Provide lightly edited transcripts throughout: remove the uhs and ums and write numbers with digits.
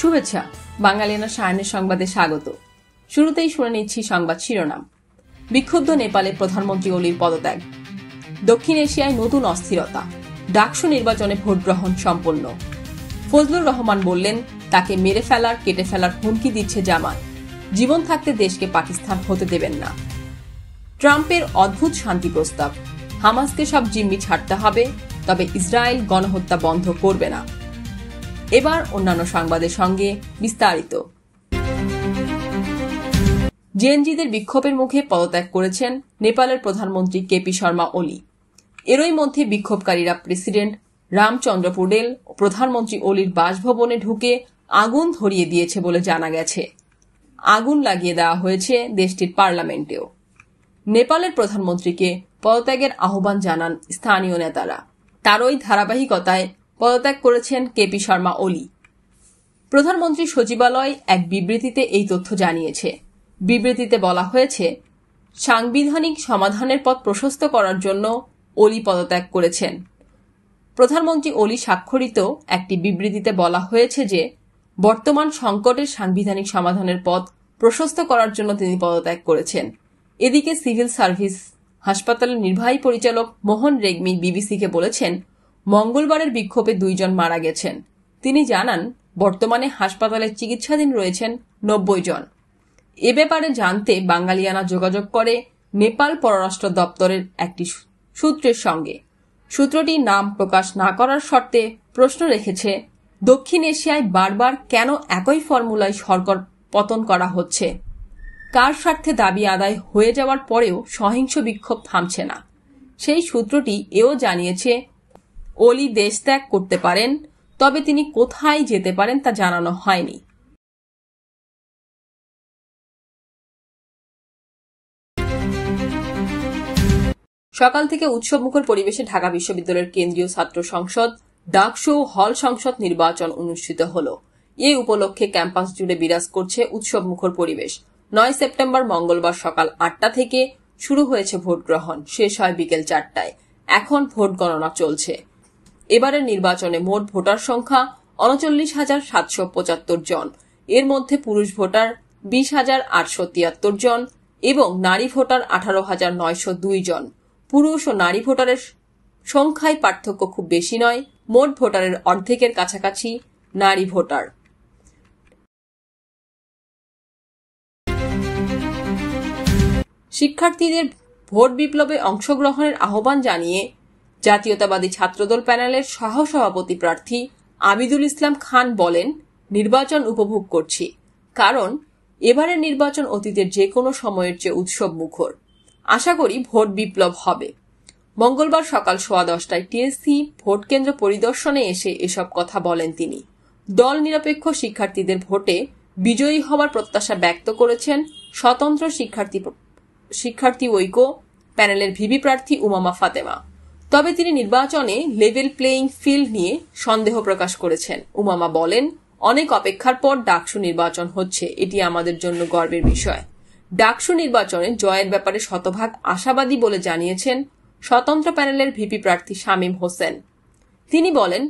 শুভেচ্ছা, বাঙালিয়ানা সায়নের সংবাদে স্বাগত। শুরুতেই শুনে নিচ্ছি সংবাদ শিরোনাম। বিক্ষুব্ধ নেপালে প্রধানমন্ত্রী ওলির পদত্যাগ। দক্ষিণ এশিয়ায় নতুন অস্থিরতা। ডাকসু নির্বাচনে ভোট গ্রহণ সম্পন্ন। ফজলুর রহমান বললেন, তাকে মেরে ফেলার, কেটে ফেলার হুমকি দিচ্ছে জামাত। জীবন থাকতে দেশকে পাকিস্তান হতে দেবেন না। ট্রাম্পের অদ্ভুত শান্তি প্রস্তাব। হামাসকে সব জিম্মি ছাড়তে হবে, তবে ইসরায়েল গণহত্যা বন্ধ করবে না। এবার অন্যান্য সংবাদের সঙ্গে বিস্তারিত। জেএনজিদের বিক্ষোভের মুখে পদত্যাগ করেছেন নেপালের প্রধানমন্ত্রী কেপি শর্মা ওলি। এরই মধ্যে বিক্ষোভকারীরা প্রেসিডেন্ট রামচন্দ্র পৌডেল ও প্রধানমন্ত্রী ওলির বাসভবনে ঢুকে আগুন ধরিয়ে দিয়েছে বলে জানা গেছে। আগুন লাগিয়ে দেওয়া হয়েছে দেশটির পার্লামেন্টেও। নেপালের প্রধানমন্ত্রীকে পদত্যাগের আহ্বান জানান স্থানীয় নেতারা। তারই ধারাবাহিকতায় পদত্যাগ করেছেন কেপি শর্মা ওলি। প্রধানমন্ত্রী সচিবালয় এক বিবৃতিতে এই তথ্য জানিয়েছে। বিবৃতিতে বলা হয়েছে, সাংবিধানিক সমাধানের পথ প্রশস্ত করার জন্য ওলি পদত্যাগ করেছেন। প্রধানমন্ত্রী ওলি স্বাক্ষরিত একটি বিবৃতিতে বলা হয়েছে যে, বর্তমান সংকটের সাংবিধানিক সমাধানের পথ প্রশস্ত করার জন্য তিনি পদত্যাগ করেছেন। এদিকে সিভিল সার্ভিস হাসপাতালের নির্বাহী পরিচালক মোহন রেগ্মি বিবিসিকে বলেছেন, মঙ্গলবারের বিক্ষোভে 2 জন মারা গেছেন। তিনি জানান, বর্তমানে হাসপাতালে চিকিৎসাধীন রয়েছেন 90 জন। এ ব্যাপারে জানতে বাঙালিয়ানা যোগাযোগ করে নেপাল পররাষ্ট্র দপ্তরের একটি সূত্রের সঙ্গে। সূত্রটি নাম প্রকাশ না করার শর্তে প্রশ্ন রেখেছে, দক্ষিণ এশিয়ায় বারবার কেন একই ফর্মুলায় সরকার পতন করা হচ্ছে? কার স্বার্থে দাবি আদায় হয়ে যাওয়ার পরেও সহিংস বিক্ষোভ থামছে না? সেই সূত্রটি এও জানিয়েছে, ওলি দেশ ত্যাগ করতে পারেন, তবে তিনি কোথায় যেতে পারেন তা জানানো হয়নি। সকাল থেকে উৎসবমুখর পরিবেশে ঢাকা বিশ্ববিদ্যালয়ের কেন্দ্রীয় ছাত্র সংসদ ডাকসু হল সংসদ নির্বাচন অনুষ্ঠিত হল। এ উপলক্ষে ক্যাম্পাস জুড়ে বিরাজ করছে উৎসবমুখর পরিবেশ। 9 সেপ্টেম্বর মঙ্গলবার সকাল 8টা থেকে শুরু হয়েছে ভোট গ্রহণ, শেষ হয় বিকেল 4টায়। এখন ভোট গণনা চলছে। এবারের নির্বাচনে মোট ভোটার সংখ্যা 39,775 জন। এর মধ্যে পুরুষ ভোটার 20,873 জন এবং নারী ভোটার 18,902 জন। পুরুষ ও নারী ভোটারের সংখ্যায় পার্থক্য খুব বেশি নয়। মোট ভোটারের অর্ধেকের কাছাকাছি নারী ভোটার। শিক্ষার্থীদের ভোট বিপ্লবে অংশগ্রহণের আহ্বান জানিয়ে জাতীয়তাবাদী ছাত্রদল প্যানেলের সহসভাপতি প্রার্থী আবিদুল ইসলাম খান বলেন, নির্বাচন উপভোগ করছি, কারণ এবারের নির্বাচন অতীতের যে কোনো সময়ের চেয়ে উৎসব মুখর। আশা করি ভোট বিপ্লব হবে। মঙ্গলবার সকাল 10:15টায় টিএসসি ভোট কেন্দ্র পরিদর্শনে এসে এসব কথা বলেন তিনি। দল নিরপেক্ষ শিক্ষার্থীদের ভোটে বিজয়ী হওয়ার প্রত্যাশা ব্যক্ত করেছেন স্বতন্ত্র শিক্ষার্থী ঐক্য প্যানেলের ভিপি প্রার্থী উমামা ফাতেমা। তবে তিনি নির্বাচনে লেভেল প্লেয়িং ফিল্ড নিয়ে সন্দেহ প্রকাশ করেছেন। উমামা বলেন, অনেক অপেক্ষার পর ডাকসু নির্বাচন হচ্ছে, এটি আমাদের জন্য গর্বের বিষয়। ডাকসু নির্বাচনে জয়ের ব্যাপারে শতভাগ আশাবাদী বলে জানিয়েছেন স্বতন্ত্র প্যানেলের ভিপি প্রার্থী শামীম হোসেন। তিনি বলেন,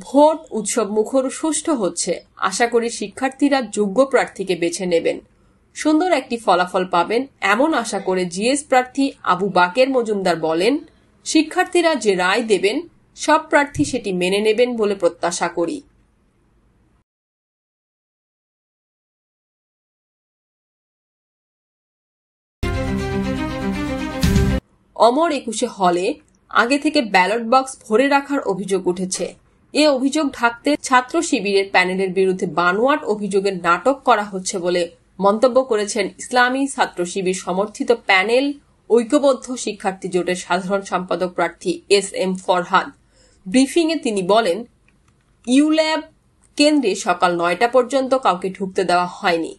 ভোট উৎসব মুখর সুষ্ঠু হচ্ছে। আশা করি শিক্ষার্থীরা যোগ্য প্রার্থীকে বেছে নেবেন, সুন্দর একটি ফলাফল পাবেন, এমন আশা করে জিএস প্রার্থী আবু বাকের মজুমদার বলেন, শিক্ষার্থীরা যে রায় দেবেন সব প্রার্থী সেটি মেনে নেবেন বলে প্রত্যাশা করি। অমর 21 হলে আগে থেকে ব্যালট বক্স ভরে রাখার অভিযোগ উঠেছে। এ অভিযোগ ঢাকতে ছাত্র শিবিরের প্যানেলের বিরুদ্ধে বানোয়াট অভিযোগের নাটক করা হচ্ছে বলে মন্তব্য করেছেন ইসলামী ছাত্র শিবির সমর্থিত প্যানেল ঐক্যবদ্ধ শিক্ষার্থী জোটের সাধারণ সম্পাদক প্রার্থী SM ফরহাদ। ব্রিফিংয়ে তিনি বলেন, ইউল্যাব কেন্দ্রে সকাল 9টা পর্যন্ত কাউকে ঢুকতে দেওয়া হয়নি।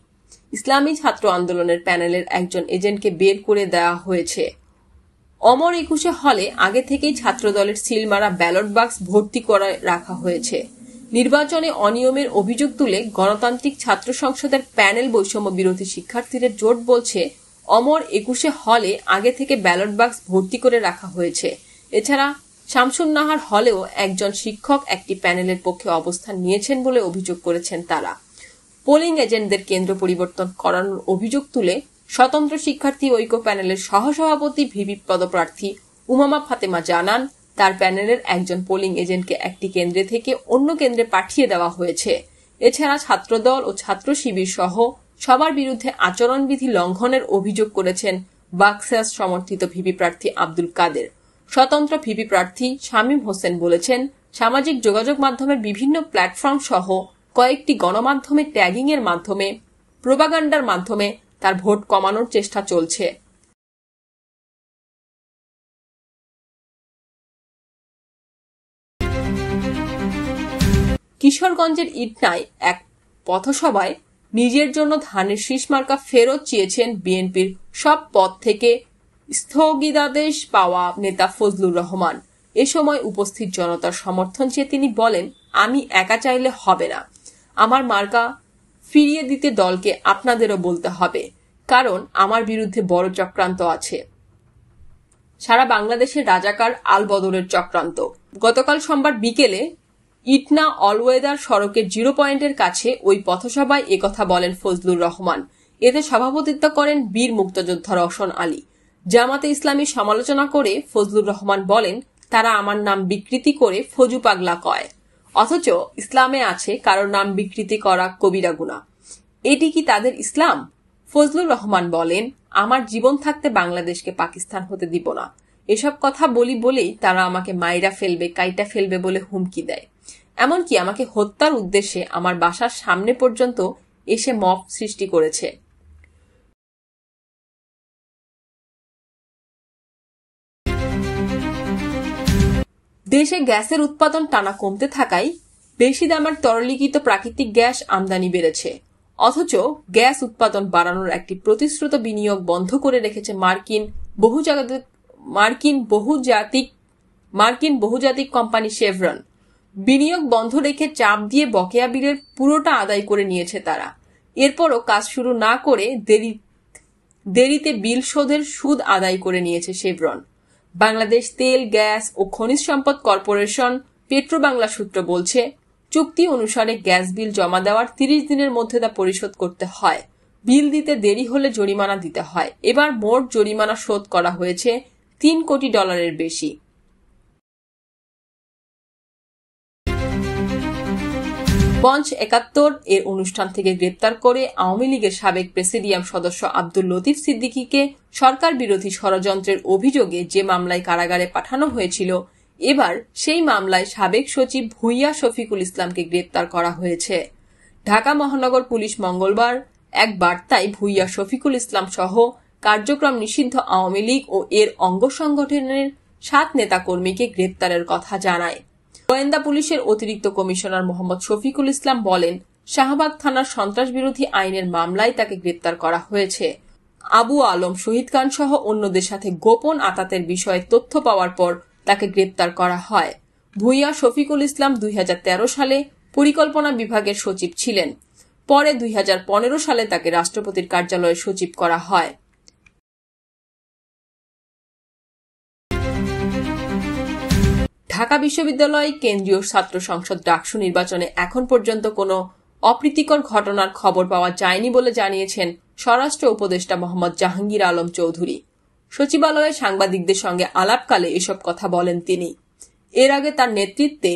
ইসলামী ছাত্র আন্দোলনের প্যানেলের একজন এজেন্টকে বের করে দেওয়া হয়েছে। অমর 21 হলে আগে থেকেই ছাত্রদলের সিলমারা ব্যালট বাক্স ভর্তি করে রাখা হয়েছে। নির্বাচনে অনিয়মের অভিযোগ তুলে গণতান্ত্রিক ছাত্র সংসদের প্যানেল বৈষম্য বিরোধী শিক্ষার্থীদের জোট বলছে, অমর 21 হলে আগে থেকে ব্যালট বাক্স ভর্তি করে রাখা হয়েছে। এছাড়া শামসুন নাহার হলেও একজন শিক্ষক একটি প্যানেলের পক্ষে অবস্থান নিয়েছেন বলে অভিযোগ করেছেন তারা। পোলিং এজেন্টদের কেন্দ্র পরিবর্তন করানোর অভিযোগ তুলে স্বতন্ত্র শিক্ষার্থী ঐক্য প্যানেলের সহসভাপতি ভিপি পদপ্রার্থী উমামা ফাতেমা জানান, তার প্যানেলের একজন পোলিং এজেন্টকে একটি কেন্দ্রে থেকে অন্য কেন্দ্রে পাঠিয়ে দেওয়া হয়েছে। এছাড়া ছাত্রদল ও ছাত্র শিবির সহ সবার বিরুদ্ধে আচরণবিধি লঙ্ঘনের অভিযোগ করেছেন বাকশাস সমর্থিত ভিপি প্রার্থী আব্দুল কাদের। স্বতন্ত্র ভিপি প্রার্থী শামীম হোসেন বলেছেন, সামাজিক যোগাযোগ মাধ্যমের বিভিন্ন প্ল্যাটফর্ম সহ কয়েকটি গণমাধ্যমে ট্যাগিং এর মাধ্যমে, প্রোপাগান্ডার মাধ্যমে তার ভোট কমানোর চেষ্টা চলছে। কিশোরগঞ্জের ইটনায় এক পথসভায় নিজের জন্য ধানের শীষ মার্কা ফেরত চেয়েছেন বিএনপির সব পদ থেকে স্থগিতাদেশ পাওয়া নেতা ফজলুর রহমান। এ সময় উপস্থিত জনতার সমর্থন চেয়ে তিনি বলেন, আমি একা চাইলে হবে না, আমার মার্কা ফিরিয়ে দিতে দলকে আপনাদেরও বলতে হবে, কারণ আমার বিরুদ্ধে বড় চক্রান্ত আছে। সারা বাংলাদেশের রাজাকার আল বদরের চক্রান্ত। গতকাল সোমবার বিকেলে ইটনা অলওয়েদার সড়কের 0 পয়েন্টের কাছে ওই পথসভায় একথা বলেন ফজলুর রহমান। এতে সভাপতিত্ব করেন বীর মুক্তিযোদ্ধা রওশন আলী। জামাতে ইসলামী সমালোচনা করে ফজলুর রহমান বলেন, তারা আমার নাম বিকৃতি করে ফজু পাগলা কয়, অথচ ইসলামে আছে কারোর নাম বিকৃতি করা কবিরা গুনাহ। এটি কি তাদের ইসলাম? ফজলুর রহমান বলেন, আমার জীবন থাকতে বাংলাদেশকে পাকিস্তান হতে দিব না। এসব কথা বলি বলেই তারা আমাকে মাইরা ফেলবে, কাইটা ফেলবে বলে হুমকি দেয়। এমনকি আমাকে হত্যার উদ্দেশ্যে আমার বাসার সামনে পর্যন্ত এসে মব সৃষ্টি করেছে। দেশে গ্যাসের উৎপাদন টানা কমতে থাকায় বেশি দামের তরলীকৃত প্রাকৃতিক গ্যাস আমদানি বেড়েছে। অথচ গ্যাস উৎপাদন বাড়ানোর একটি প্রতিশ্রুত বিনিয়োগ বন্ধ করে রেখেছে মার্কিন বহুজাতিক কোম্পানি শেভরন। বিনিয়োগ বন্ধ রেখে চাপ দিয়ে বকেয়া বিলের পুরোটা আদায় করে নিয়েছে তারা। এরপরও কাজ শুরু না করে দেরিতে বিল শোধের সুদ আদায় করে নিয়েছে শেভরন। বাংলাদেশ তেল, গ্যাস ও খনিজ সম্পদ কর্পোরেশন পেট্রোবাংলা সূত্র বলছে, চুক্তি অনুসারে গ্যাস বিল জমা দেওয়ার 30 দিনের মধ্যে তা পরিশোধ করতে হয়। বিল দিতে দেরি হলে জরিমানা দিতে হয়। এবার মোট জরিমানা শোধ করা হয়েছে $3 কোটি বেশি। মঞ্চ 71 এর অনুষ্ঠান থেকে গ্রেপ্তার করে আওয়ামী লীগের সাবেক প্রেসিডিয়াম সদস্য আব্দুল লতিফ সিদ্দিকীকে সরকার বিরোধী ষড়যন্ত্রের অভিযোগে যে মামলায় কারাগারে পাঠানো হয়েছিল, এবার সেই মামলায় সাবেক সচিব ভূঁইয়া শফিকুল ইসলামকে গ্রেপ্তার করা হয়েছে। ঢাকা মহানগর পুলিশ মঙ্গলবার এক বার্তায় ভূঁইয়া শফিকুল ইসলাম সহ কার্যক্রম নিষিদ্ধ আওয়ামী লীগ ও এর অঙ্গ সংগঠনের 7 নেতাকর্মীকে গ্রেপ্তারের কথা জানায়। গোয়েন্দা পুলিশের অতিরিক্ত কমিশনার মোহাম্মদ শফিকুল ইসলাম বলেন, শাহবাগ থানার সন্ত্রাস বিরোধী আইনের মামলায় তাকে গ্রেপ্তার করা হয়েছে। আবু আলম, শহীদ খান সহ অন্যদের সাথে গোপন আতাতের বিষয়ে তথ্য পাওয়ার পর তাকে গ্রেপ্তার করা হয়। ভূঁইয়া শফিকুল ইসলাম 2013 সালে পরিকল্পনা বিভাগের সচিব ছিলেন। পরে 2015 সালে তাকে রাষ্ট্রপতির কার্যালয়ের সচিব করা হয়। ঢাকা বিশ্ববিদ্যালয় কেন্দ্রীয় ছাত্র সংসদ ডাকসু নির্বাচনে এখন পর্যন্ত কোনো অপ্রীতিকর ঘটনার খবর পাওয়া যায়নি বলে জানিয়েছেন স্বরাষ্ট্র উপদেষ্টা মোহাম্মদ জাহাঙ্গীর আলম চৌধুরী। সচিবালয়ে সাংবাদিকদের সঙ্গে আলাপকালে এসব কথা বলেন তিনি। এর আগে তার নেতৃত্বে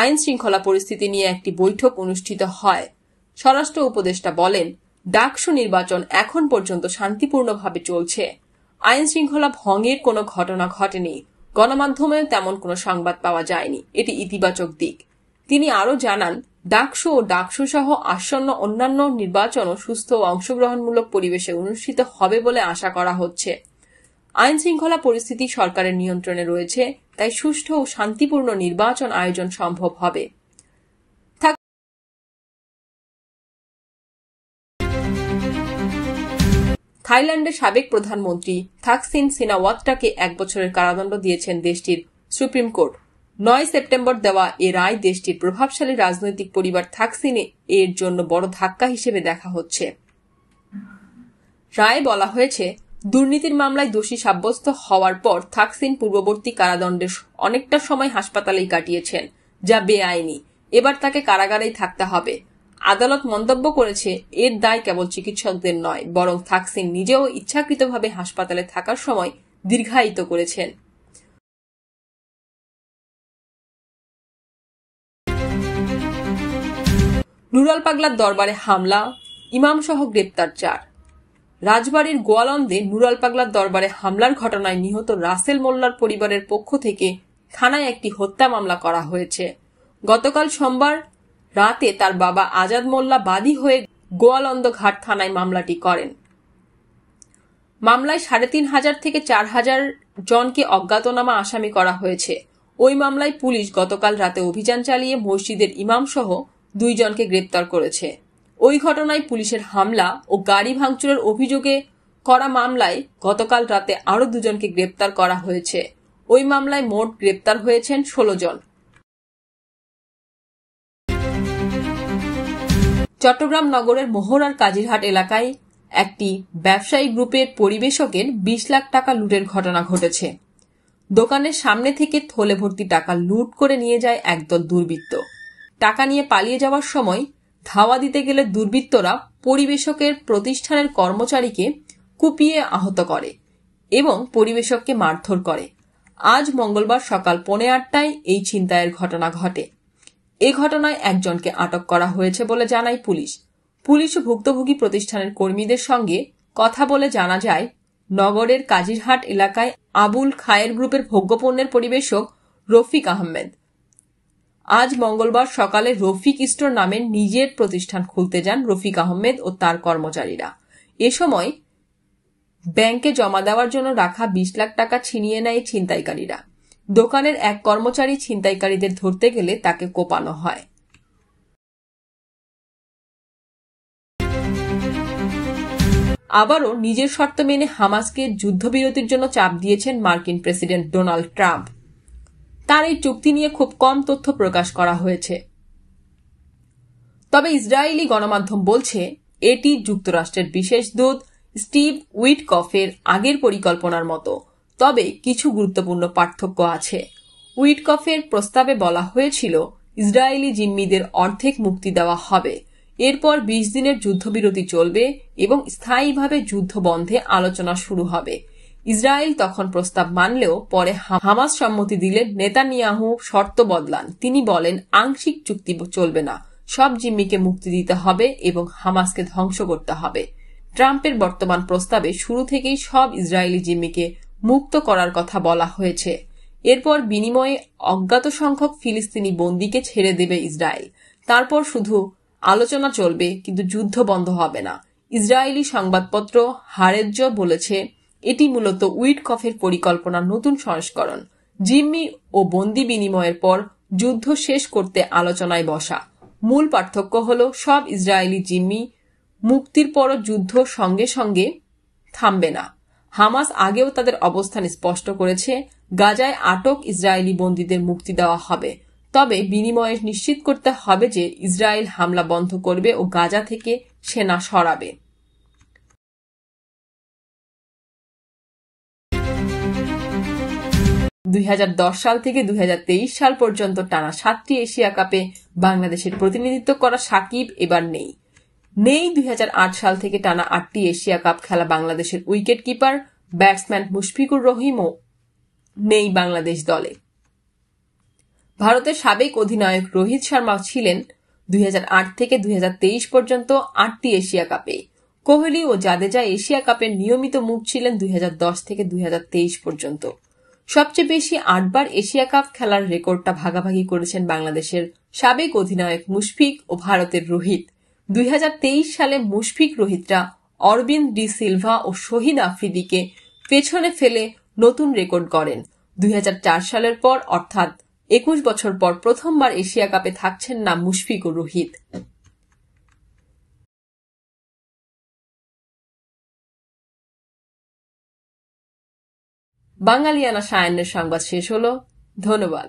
আইন শৃঙ্খলা পরিস্থিতি নিয়ে একটি বৈঠক অনুষ্ঠিত হয়। স্বরাষ্ট্র উপদেষ্টা বলেন, ডাকসু নির্বাচন এখন পর্যন্ত শান্তিপূর্ণভাবে চলছে। আইন শৃঙ্খলা ভঙ্গের কোনো ঘটনা ঘটেনি। গণমাধ্যমেও তেমন কোনো সংবাদ পাওয়া যায়নি। এটি ইতিবাচক দিক। তিনি আরও জানান, ডাকসু ও ডাকসু সহ আসন্ন অন্যান্য নির্বাচনও সুস্থ ও অংশগ্রহণমূলক পরিবেশে অনুষ্ঠিত হবে বলে আশা করা হচ্ছে। আইন শৃঙ্খলা পরিস্থিতি সরকারের নিয়ন্ত্রণে রয়েছে, তাই সুষ্ঠু ও শান্তিপূর্ণ নির্বাচন আয়োজন সম্ভব হবে। থাইল্যান্ডের সাবেক প্রধানমন্ত্রী থাকসিন সিনাওয়াত্রাকে 1 বছরের কারাদণ্ড দিয়েছেন দেশটির সুপ্রিম কোর্ট। 9 সেপ্টেম্বর দেওয়া এ রায় দেশটির প্রভাবশালী রাজনৈতিক পরিবার থাকসিন এর জন্য বড় ধাক্কা হিসেবে দেখা হচ্ছে। রায়ে বলা হয়েছে, দুর্নীতির মামলায় দোষী সাব্যস্ত হওয়ার পর থাকসিন পূর্ববর্তী কারাদণ্ডের অনেকটা সময় হাসপাতালেই কাটিয়েছেন, যা বেআইনি। এবার তাকে কারাগারেই থাকতে হবে। আদালত মন্তব্য করেছে, এর দায় কেবল চিকিৎসকদের নয়, বরং থাকসিন নিজেও ইচ্ছাকৃতভাবে হাসপাতালে থাকার সময় দীর্ঘায়িত করেছেন। নুরাল পাগলার দরবারে হামলা, ইমামসহ গ্রেপ্তার 4। রাজবাড়ীর গোয়ালন্দে নুরাল পাগলার দরবারে হামলার ঘটনায় নিহত রাসেল মোল্লার পরিবারের পক্ষ থেকে থানায় একটি হত্যা মামলা করা হয়েছে। গতকাল সোমবার রাতে তার বাবা আজাদ মোল্লা বাদী হয়ে গোয়ালন্দ ঘাট থানায় মামলাটি করেন। মামলায় ৩,৫০০ থেকে ৪,০০০ জনকে অজ্ঞাতনামা আসামি করা হয়েছে। ওই মামলায় পুলিশ গতকাল রাতে অভিযান চালিয়ে মসজিদের ইমামসহ 2 জনকে গ্রেপ্তার করেছে। ওই ঘটনায় পুলিশের হামলা ও গাড়ি ভাঙচুরের অভিযোগে করা মামলায় গতকাল রাতে আরও 2 জনকে গ্রেপ্তার করা হয়েছে। ওই মামলায় মোট গ্রেপ্তার হয়েছেন 16 জন। চট্টগ্রাম নগরের মোহরার কাজিরহাট এলাকায় একটি ব্যবসায়ী গ্রুপের পরিবেশকের 20 লাখ টাকা লুটের ঘটনা ঘটেছে। দোকানের সামনে থেকে থলে ভর্তি টাকা লুট করে নিয়ে যায় একদল দুর্বৃত্ত। টাকা নিয়ে পালিয়ে যাওয়ার সময় ধাওয়া দিতে গেলে দুর্বৃত্তরা পরিবেশকের প্রতিষ্ঠানের কর্মচারীকে কুপিয়ে আহত করে এবং পরিবেশককে মারধর করে। আজ মঙ্গলবার সকাল 8:45টায় এই ছিনতাইয়ের ঘটনা ঘটে। এ ঘটনায় একজনকে আটক করা হয়েছে বলে জানায় পুলিশ। পুলিশ ও ভুক্তভোগী প্রতিষ্ঠানের কর্মীদের সঙ্গে কথা বলে জানা যায়, নগরের কাজিরহাট এলাকায় আবুল খায়ের গ্রুপের ভোগ্যপণ্যের পরিবেশক রফিক আহমেদ আজ মঙ্গলবার সকালে রফিক স্টোর নামের নিজের প্রতিষ্ঠান খুলতে যান রফিক আহমেদ ও তার কর্মচারীরা। এ সময় ব্যাংকে জমা দেওয়ার জন্য রাখা 20 লাখ টাকা ছিনিয়ে নেয় ছিনতাইকারীরা। দোকানের এক কর্মচারী ছিনতাইকারীদের ধরতে গেলে তাকে কোপানো হয়। আবারও নিজের শর্ত মেনে হামাসকে যুদ্ধবিরতির জন্য চাপ দিয়েছেন মার্কিন প্রেসিডেন্ট ডোনাল্ড ট্রাম্প। তার এই চুক্তি নিয়ে খুব কম তথ্য প্রকাশ করা হয়েছে। তবে ইসরায়েলি গণমাধ্যম বলছে, এটি যুক্তরাষ্ট্রের বিশেষ দূত স্টিভ উইটকফের আগের পরিকল্পনার মতো। তবে কিছু গুরুত্বপূর্ণ পার্থক্য আছে। উইটকফের প্রস্তাবে বলা হয়েছিল, ইসরায়েলি জিম্মিদের অর্ধেক মুক্তি দেওয়া হবে। এরপর 20 দিনের যুদ্ধবিরতি চলবে এবং স্থায়ীভাবে যুদ্ধ বন্ধে আলোচনা শুরু হবে। ইসরায়েল তখন প্রস্তাব মানলেও পরে হামাস সম্মতি দিলে নেতানিয়াহু শর্ত বদলান। তিনি বলেন, আংশিক চুক্তি চলবে না, সব জিম্মিকে মুক্তি দিতে হবে এবং হামাসকে ধ্বংস করতে হবে। ট্রাম্পের বর্তমান প্রস্তাবে শুরু থেকেই সব ইসরায়েলি জিম্মিকে মুক্ত করার কথা বলা হয়েছে। এরপর বিনিময়ে অজ্ঞাত সংখ্যক ফিলিস্তিনি বন্দীকে ছেড়ে দেবে ইসরায়েল। তারপর শুধু আলোচনা চলবে, কিন্তু যুদ্ধ বন্ধ হবে না। ইসরায়েলি সংবাদপত্র হারেজ্জ বলেছে, এটি মূলত উইটকফের পরিকল্পনার নতুন সংস্করণ। জিম্মি ও বন্দী বিনিময়ের পর যুদ্ধ শেষ করতে আলোচনায় বসা। মূল পার্থক্য হল, সব ইসরায়েলি জিম্মি মুক্তির পরও যুদ্ধ সঙ্গে সঙ্গে থামবে না। হামাস আগেও তাদের অবস্থান স্পষ্ট করেছে, গাজায় আটক ইসরায়েলি বন্দীদের মুক্তি দেওয়া হবে, তবে বিনিময়ে নিশ্চিত করতে হবে যে ইসরায়েল হামলা বন্ধ করবে ও গাজা থেকে সেনা সরাবে। সাল থেকে 2023 সাল পর্যন্ত টানা 7টি এশিয়া কাপে বাংলাদেশের প্রতিনিধিত্ব করা সাকিব এবার নেই। 2008 সাল থেকে টানা 8টি এশিয়া কাপ খেলা বাংলাদেশের উইকেট কিপার ব্যাটসম্যান মুশফিকুর রহিমও নেই বাংলাদেশ দলে। ভারতের সাবেক অধিনায়ক রোহিত শর্মা ছিলেন 2008 থেকে 2023 পর্যন্ত 8টি এশিয়া কাপে। কোহলি ও জাদেজা এশিয়া কাপের নিয়মিত মুখ ছিলেন 2010 থেকে 2023 পর্যন্ত। সবচেয়ে বেশি 8 বার এশিয়া কাপ খেলার রেকর্ডটা ভাগাভাগি করেছেন বাংলাদেশের সাবেক অধিনায়ক মুশফিক ও ভারতের রোহিত। 2023 সালে মুশফিক রোহিতরা অরবিন্দ ডি সিলভা ও শহীদ আফ্রিদিকে পেছনে ফেলে নতুন রেকর্ড গড়েন। 2004 সালের পর অর্থাৎ 21 বছর পর প্রথমবার এশিয়া কাপে থাকছেন না মুশফিক ও রোহিত। বাঙালিয়ানা সায়ান্নের সংবাদ শেষ হলো। ধন্যবাদ।